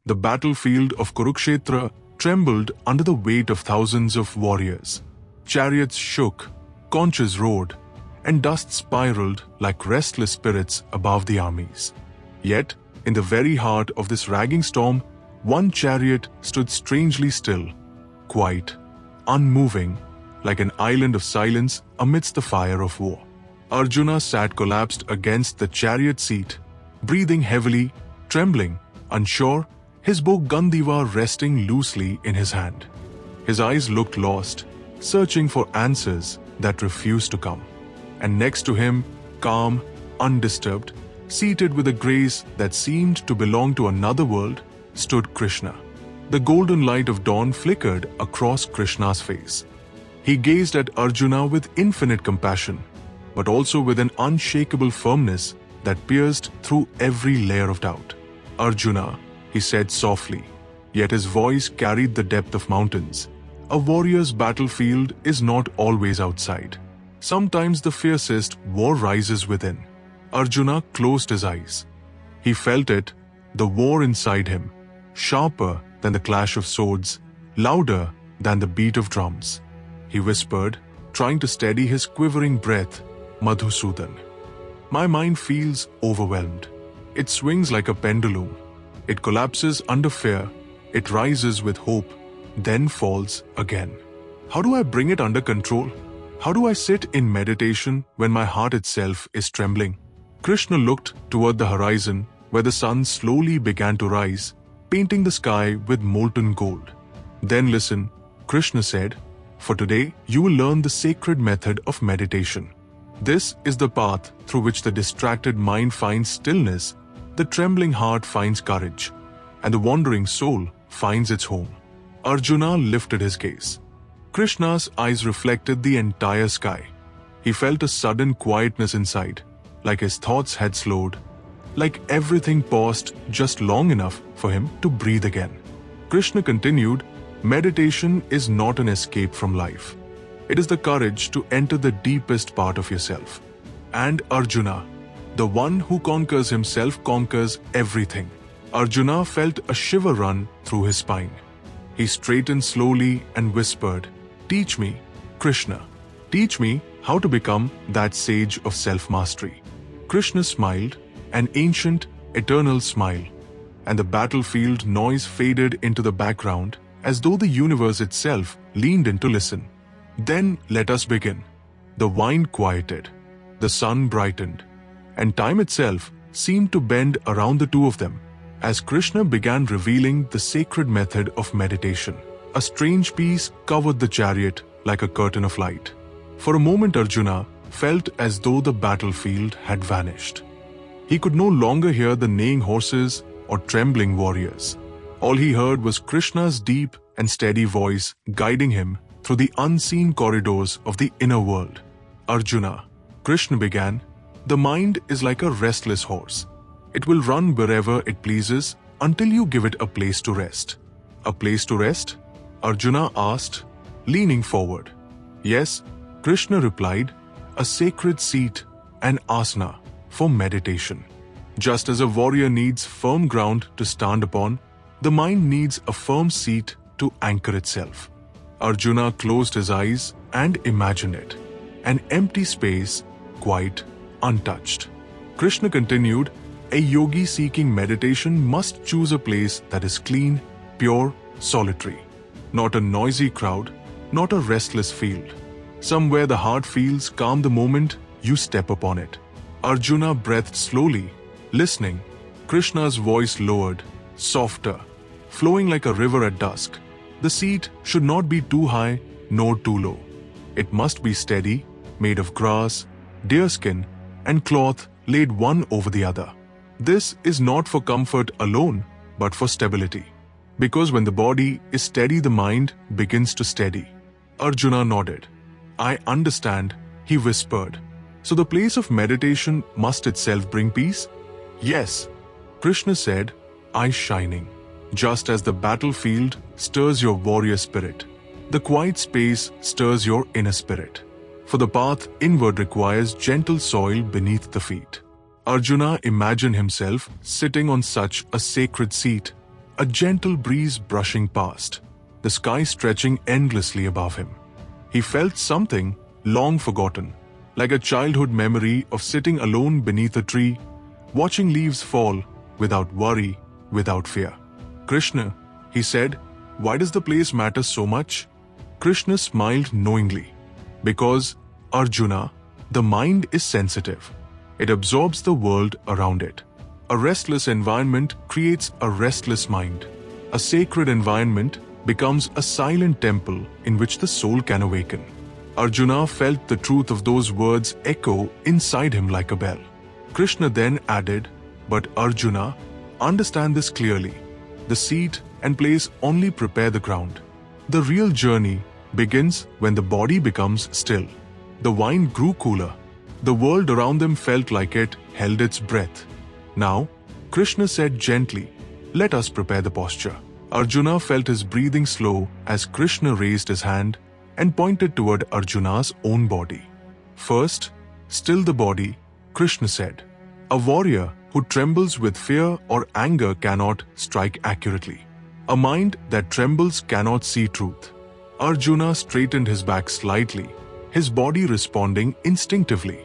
The battlefield of Kurukshetra trembled under the weight of thousands of warriors. Chariots shook, conches roared, and dust spiraled like restless spirits above the armies. Yet, in the very heart of this raging storm, one chariot stood strangely still, quiet, unmoving, like an island of silence amidst the fire of war. Arjuna sat collapsed against the chariot seat, breathing heavily, trembling, unsure, his bow Gandiva resting loosely in his hand. His eyes looked lost, searching for answers that refused to come. And next to him, calm, undisturbed, seated with a grace that seemed to belong to another world, stood Krishna. The golden light of dawn flickered across Krishna's face. He gazed at Arjuna with infinite compassion, but also with an unshakable firmness that pierced through every layer of doubt. "Arjuna," he said softly, yet his voice carried the depth of mountains. "A warrior's battlefield is not always outside. Sometimes the fiercest war rises within." Arjuna closed his eyes. He felt it, the war inside him, sharper than the clash of swords, louder than the beat of drums. He whispered, trying to steady his quivering breath, "Madhusudan. My mind feels overwhelmed. It swings like a pendulum. It collapses under fear, it rises with hope, then falls again. How do I bring it under control? How do I sit in meditation when my heart itself is trembling?" Krishna looked toward the horizon, where the sun slowly began to rise, painting the sky with molten gold. "Then listen," Krishna said, "for today you will learn the sacred method of meditation. This is the path through which the distracted mind finds stillness, the trembling heart finds courage, and the wandering soul finds its home." Arjuna lifted his gaze. Krishna's eyes reflected the entire sky. He felt a sudden quietness inside, like his thoughts had slowed, like everything paused just long enough for him to breathe again. Krishna continued, "Meditation is not an escape from life. It is the courage to enter the deepest part of yourself. And Arjuna, the one who conquers himself conquers everything." Arjuna felt a shiver run through his spine. He straightened slowly and whispered, "Teach me, Krishna. Teach me how to become that sage of self-mastery." Krishna smiled, an ancient, eternal smile, and the battlefield noise faded into the background as though the universe itself leaned in to listen. "Then let us begin." The wind quieted, the sun brightened, and time itself seemed to bend around the two of them as Krishna began revealing the sacred method of meditation. A strange peace covered the chariot like a curtain of light. For a moment Arjuna felt as though the battlefield had vanished. He could no longer hear the neighing horses or trembling warriors. All he heard was Krishna's deep and steady voice guiding him through the unseen corridors of the inner world. "Arjuna," Krishna began, "the mind is like a restless horse. It will run wherever it pleases until you give it a place to rest." "A place to rest?" Arjuna asked, leaning forward. "Yes," Krishna replied, "a sacred seat, an asana, for meditation. Just as a warrior needs firm ground to stand upon, the mind needs a firm seat to anchor itself." Arjuna closed his eyes and imagined it. An empty space, quiet, untouched. Krishna continued, "A yogi seeking meditation must choose a place that is clean, pure, solitary. Not a noisy crowd, not a restless field. Somewhere the heart feels calm the moment you step upon it." Arjuna breathed slowly, listening. Krishna's voice lowered, softer, flowing like a river at dusk. The seat should not be too high nor too low. It must be steady, made of grass, deerskin, and cloth laid one over the other. This is not for comfort alone, but for stability. Because when the body is steady, the mind begins to steady. Arjuna nodded. "I understand," he whispered. "So the place of meditation must itself bring peace?" "Yes," Krishna said, eyes shining. "Just as the battlefield stirs your warrior spirit, the quiet space stirs your inner spirit. For the path inward requires gentle soil beneath the feet." Arjuna imagined himself sitting on such a sacred seat, a gentle breeze brushing past, the sky stretching endlessly above him. He felt something long forgotten, like a childhood memory of sitting alone beneath a tree, watching leaves fall without worry, without fear. "Krishna," he said, "why does the place matter so much?" Krishna smiled knowingly. "Because, Arjuna, the mind is sensitive. It absorbs the world around it. A restless environment creates a restless mind. A sacred environment becomes a silent temple in which the soul can awaken." Arjuna felt the truth of those words echo inside him like a bell. Krishna then added, "But Arjuna, understand this clearly. The seat and place only prepare the ground. The real journey begins when the body becomes still." The wine grew cooler. The world around them felt like it held its breath. "Now," Krishna said gently, "let us prepare the posture." Arjuna felt his breathing slow as Krishna raised his hand and pointed toward Arjuna's own body. "First, still the body," Krishna said. "A warrior who trembles with fear or anger cannot strike accurately. A mind that trembles cannot see truth." Arjuna straightened his back slightly, his body responding instinctively.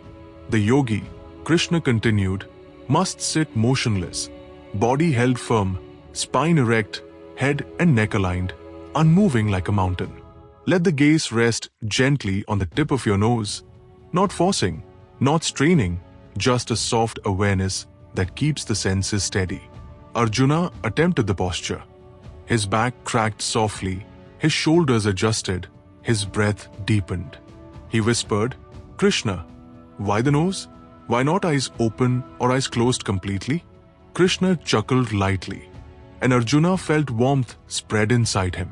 "The yogi," Krishna continued, "must sit motionless, body held firm, spine erect, head and neck aligned, unmoving like a mountain. Let the gaze rest gently on the tip of your nose, not forcing, not straining, just a soft awareness that keeps the senses steady." Arjuna attempted the posture. His back cracked softly, his shoulders adjusted, his breath deepened. He whispered, "Krishna, why the nose? Why not eyes open or eyes closed completely?" Krishna chuckled lightly, and Arjuna felt warmth spread inside him.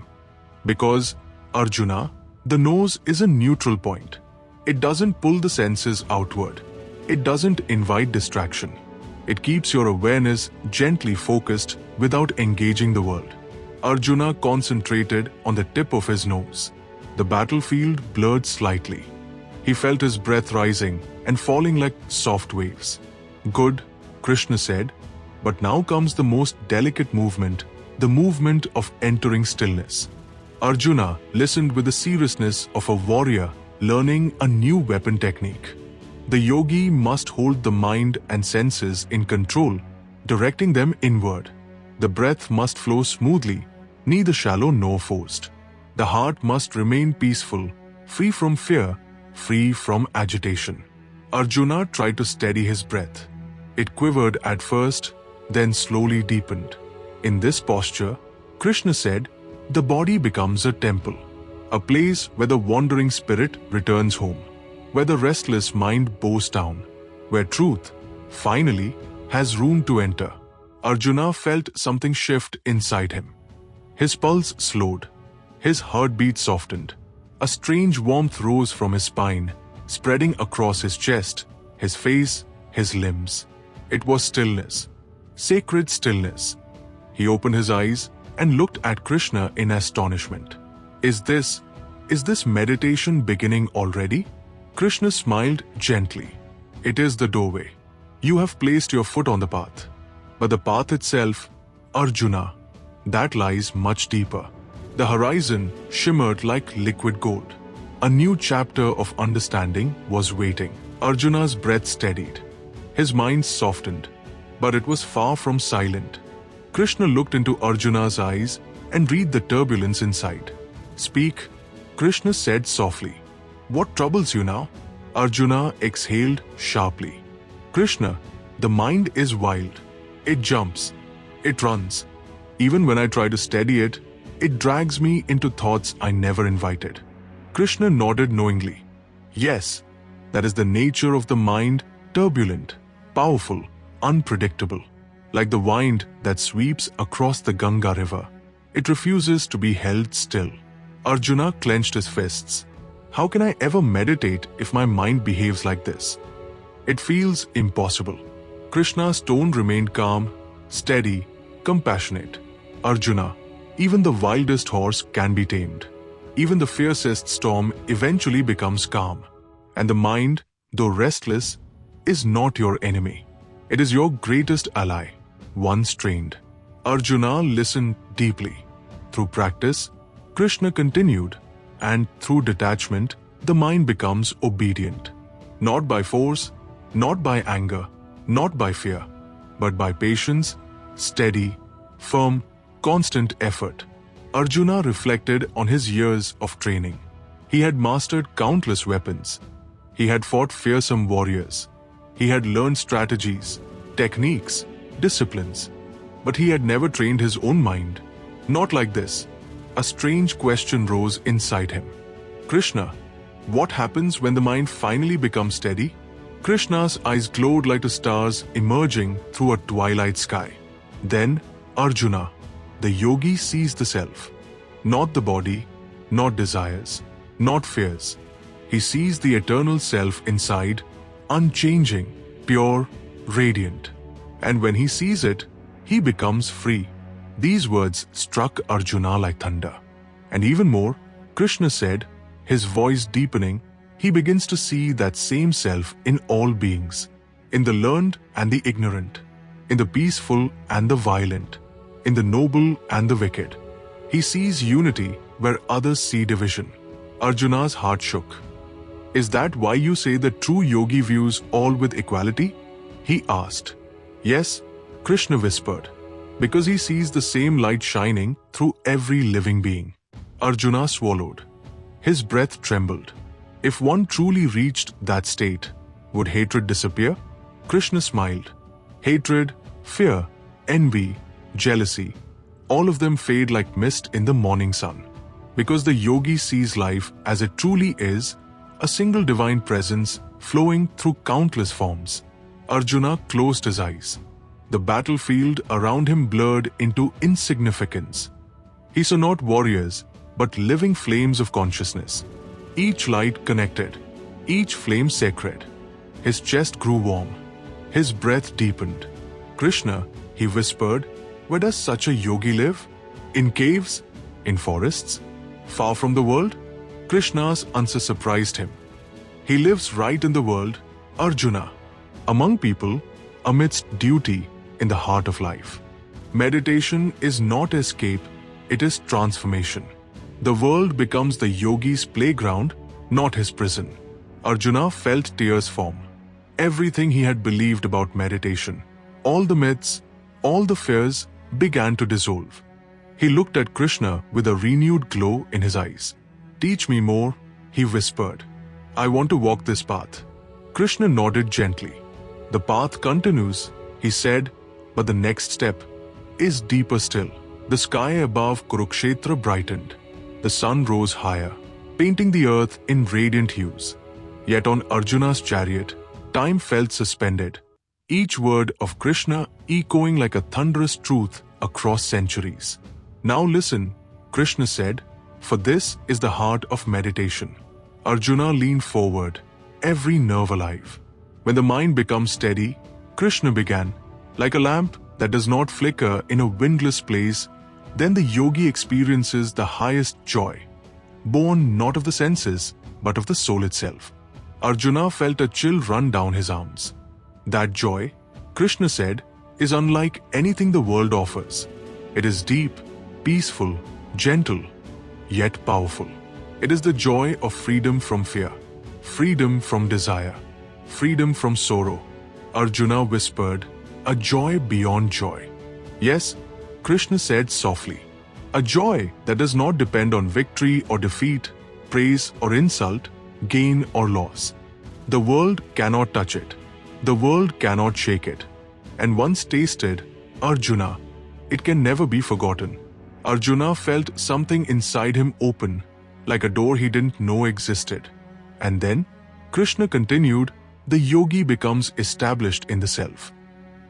"Because, Arjuna, the nose is a neutral point. It doesn't pull the senses outward. It doesn't invite distraction. It keeps your awareness gently focused without engaging the world." Arjuna concentrated on the tip of his nose. The battlefield blurred slightly. He felt his breath rising and falling like soft waves. "Good," Krishna said, "but now comes the most delicate movement, the movement of entering stillness." Arjuna listened with the seriousness of a warrior learning a new weapon technique. The yogi must hold the mind and senses in control, directing them inward. The breath must flow smoothly, neither shallow nor forced. The heart must remain peaceful, free from fear, free from agitation. Arjuna tried to steady his breath. It quivered at first, then slowly deepened. In this posture, Krishna said, the body becomes a temple, a place where the wandering spirit returns home, where the restless mind bows down, where truth, finally, has room to enter. Arjuna felt something shift inside him. His pulse slowed. His heartbeat softened. A strange warmth rose from his spine, spreading across his chest, his face, his limbs. It was stillness. Sacred stillness. He opened his eyes and looked at Krishna in astonishment. Is this meditation beginning already? Krishna smiled gently. It is the doorway. You have placed your foot on the path. But the path itself, Arjuna, that lies much deeper. The horizon shimmered like liquid gold. A new chapter of understanding was waiting. Arjuna's breath steadied. His mind softened, but it was far from silent. Krishna looked into Arjuna's eyes and read the turbulence inside. Speak, Krishna said softly. What troubles you now? Arjuna exhaled sharply. Krishna, the mind is wild. It jumps. It runs. Even when I try to steady it, it drags me into thoughts I never invited. Krishna nodded knowingly. Yes, that is the nature of the mind, turbulent, powerful, unpredictable. Like the wind that sweeps across the Ganga river. It refuses to be held still. Arjuna clenched his fists. How can I ever meditate if my mind behaves like this? It feels impossible. Krishna's tone remained calm, steady, compassionate. Arjuna, even the wildest horse can be tamed. Even the fiercest storm eventually becomes calm. And the mind, though restless, is not your enemy. It is your greatest ally, once trained. Arjuna listened deeply. Through practice, Krishna continued, and through detachment, the mind becomes obedient. Not by force, not by anger, not by fear, but by patience, steady, firm, constant effort. Arjuna reflected on his years of training. He had mastered countless weapons. He had fought fearsome warriors. He had learned strategies, techniques, disciplines. But he had never trained his own mind. Not like this. A strange question rose inside him. Krishna, what happens when the mind finally becomes steady? Krishna's eyes glowed like the stars emerging through a twilight sky. Then, Arjuna, the yogi, sees the self. Not the body, not desires, not fears. He sees the eternal self inside, unchanging, pure, radiant. And when he sees it, he becomes free. These words struck Arjuna like thunder. And even more, Krishna said, his voice deepening, he begins to see that same self in all beings, in the learned and the ignorant, in the peaceful and the violent, in the noble and the wicked. He sees unity where others see division. Arjuna's heart shook. Is that why you say the true yogi views all with equality? He asked. Yes, Krishna whispered, because he sees the same light shining through every living being. Arjuna swallowed. His breath trembled. If one truly reached that state, would hatred disappear? Krishna smiled. Hatred, fear, envy, jealousy, all of them fade like mist in the morning sun. Because the yogi sees life as it truly is, a single divine presence flowing through countless forms. Arjuna closed his eyes. The battlefield around him blurred into insignificance. He saw not warriors, but living flames of consciousness. Each light connected, each flame sacred. His chest grew warm. His breath deepened. Krishna, he whispered, where does such a yogi live? In caves? In forests? Far from the world? Krishna's answer surprised him. He lives right in the world, Arjuna. Among people, amidst duty, in the heart of life. Meditation is not escape, it is transformation. The world becomes the yogi's playground, not his prison. Arjuna felt tears form. Everything he had believed about meditation, all the myths, all the fears, began to dissolve. He looked at Krishna with a renewed glow in his eyes. Teach me more, he whispered. I want to walk this path. Krishna nodded gently. The path continues, he said, but the next step is deeper still. The sky above Kurukshetra brightened. The sun rose higher, painting the earth in radiant hues. Yet on Arjuna's chariot, time felt suspended, each word of Krishna echoing like a thunderous truth across centuries. Now listen, Krishna said, for this is the heart of meditation. Arjuna leaned forward, every nerve alive. When the mind becomes steady, Krishna began, like a lamp that does not flicker in a windless place, then the yogi experiences the highest joy, born not of the senses, but of the soul itself. Arjuna felt a chill run down his arms. That joy, Krishna said, is unlike anything the world offers. It is deep, peaceful, gentle, yet powerful. It is the joy of freedom from fear, freedom from desire, freedom from sorrow. Arjuna whispered, a joy beyond joy. Yes, Krishna said softly, a joy that does not depend on victory or defeat, praise or insult, gain or loss. The world cannot touch it. The world cannot shake it. And once tasted, Arjuna, it can never be forgotten. Arjuna felt something inside him open, like a door he didn't know existed. And then, Krishna continued, the yogi becomes established in the self.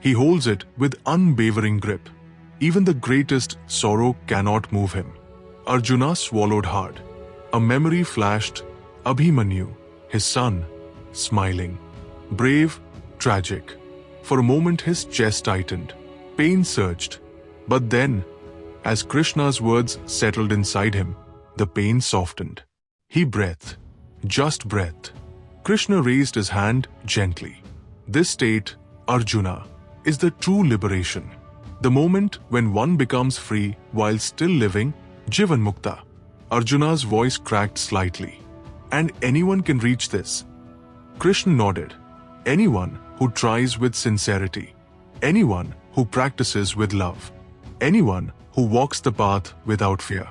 He holds it with unwavering grip. Even the greatest sorrow cannot move him. Arjuna swallowed hard. A memory flashed, Abhimanyu, his son, smiling. Brave, tragic. For a moment his chest tightened. Pain surged. But then, as Krishna's words settled inside him, the pain softened. He breathed. Just breathed. Krishna raised his hand gently. This state, Arjuna, is the true liberation. The moment when one becomes free while still living, Jivan Mukta. Arjuna's voice cracked slightly. And anyone can reach this. Krishna nodded. Anyone who tries with sincerity. Anyone who practices with love. Anyone who walks the path without fear.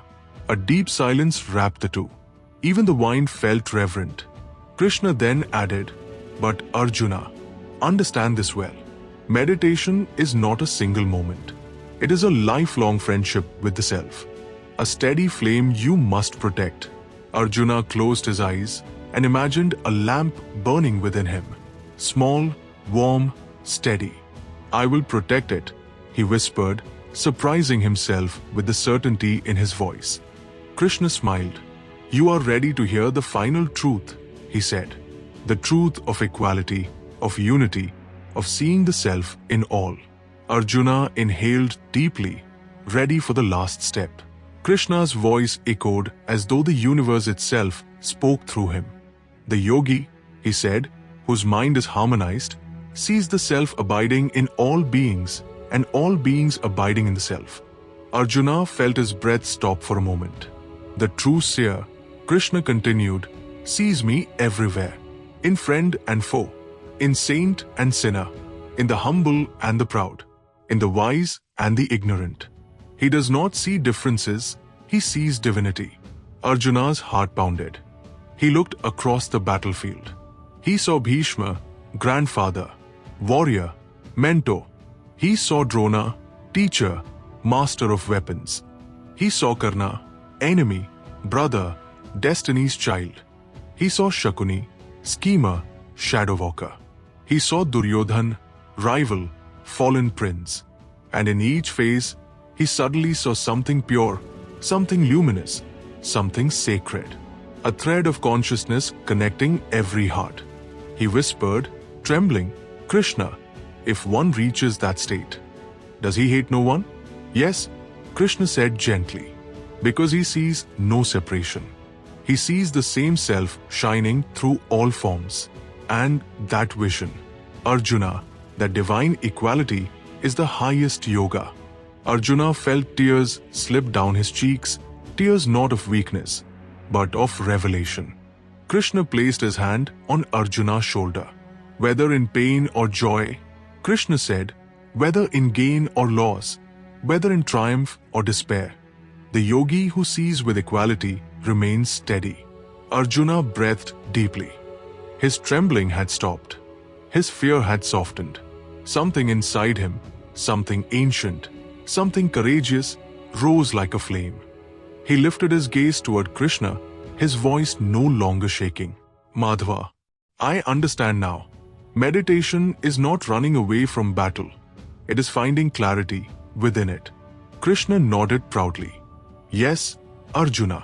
A deep silence wrapped the two. Even the wine felt reverent. Krishna then added, "But Arjuna, understand this well. Meditation is not a single moment. It is a lifelong friendship with the self. A steady flame you must protect." Arjuna closed his eyes and imagined a lamp burning within him. Small, warm, steady. "I will protect it," he whispered, surprising himself with the certainty in his voice. Krishna smiled. "You are ready to hear the final truth," he said. "The truth of equality, of unity, of seeing the self in all." Arjuna inhaled deeply, ready for the last step. Krishna's voice echoed as though the universe itself spoke through him. "The yogi," he said, "whose mind is harmonized, sees the self abiding in all beings and all beings abiding in the self." Arjuna felt his breath stop for a moment. "The true seer," Krishna continued, "sees me everywhere, in friend and foe, in saint and sinner, in the humble and the proud, in the wise and the ignorant. He does not see differences, he sees divinity." Arjuna's heart pounded. He looked across the battlefield. He saw Bhishma, grandfather, warrior, mentor. He saw Drona, teacher, master of weapons. He saw Karna, enemy, brother, destiny's child. He saw Shakuni, schemer, shadow walker. He saw Duryodhan, rival, fallen prince. And in each phase, he suddenly saw something pure, something luminous, something sacred. A thread of consciousness connecting every heart. He whispered, trembling, "Krishna, if one reaches that state, does he hate no one?" "Yes," Krishna said gently, "because he sees no separation. He sees the same self shining through all forms. And that vision, Arjuna, that divine equality, is the highest yoga." Arjuna felt tears slip down his cheeks, tears not of weakness, but of revelation. Krishna placed his hand on Arjuna's shoulder. Whether in pain or joy, Krishna said, whether in gain or loss, whether in triumph or despair, the yogi who sees with equality remains steady. Arjuna breathed deeply. His trembling had stopped. His fear had softened. Something inside him, something ancient, something courageous, rose like a flame. He lifted his gaze toward Krishna, his voice no longer shaking. "Madhava, I understand now. Meditation is not running away from battle. It is finding clarity within it." Krishna nodded proudly. "Yes, Arjuna.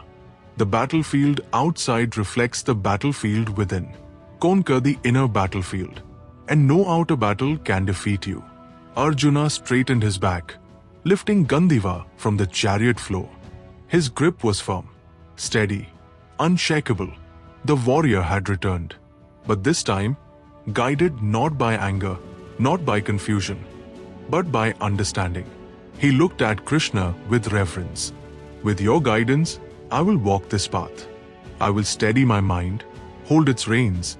The battlefield outside reflects the battlefield within. Conquer the inner battlefield, and no outer battle can defeat you." Arjuna straightened his back, lifting Gandiva from the chariot floor. His grip was firm, steady, unshakable. The warrior had returned, but this time, guided not by anger, not by confusion, but by understanding. He looked at Krishna with reverence. "With your guidance, I will walk this path. I will steady my mind, hold its reins,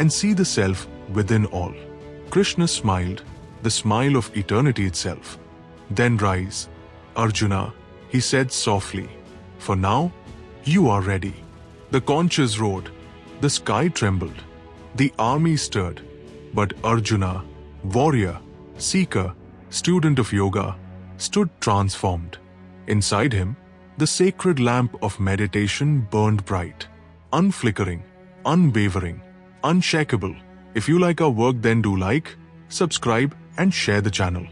and see the self within all." Krishna smiled, the smile of eternity itself. "Then rise, Arjuna," he said softly. "For now, you are ready." The conches roared, the sky trembled, the army stirred, but Arjuna, warrior, seeker, student of yoga, stood transformed. Inside him, the sacred lamp of meditation burned bright, unflickering, unwavering, unshakable. If you like our work, then do like, subscribe, and share the channel.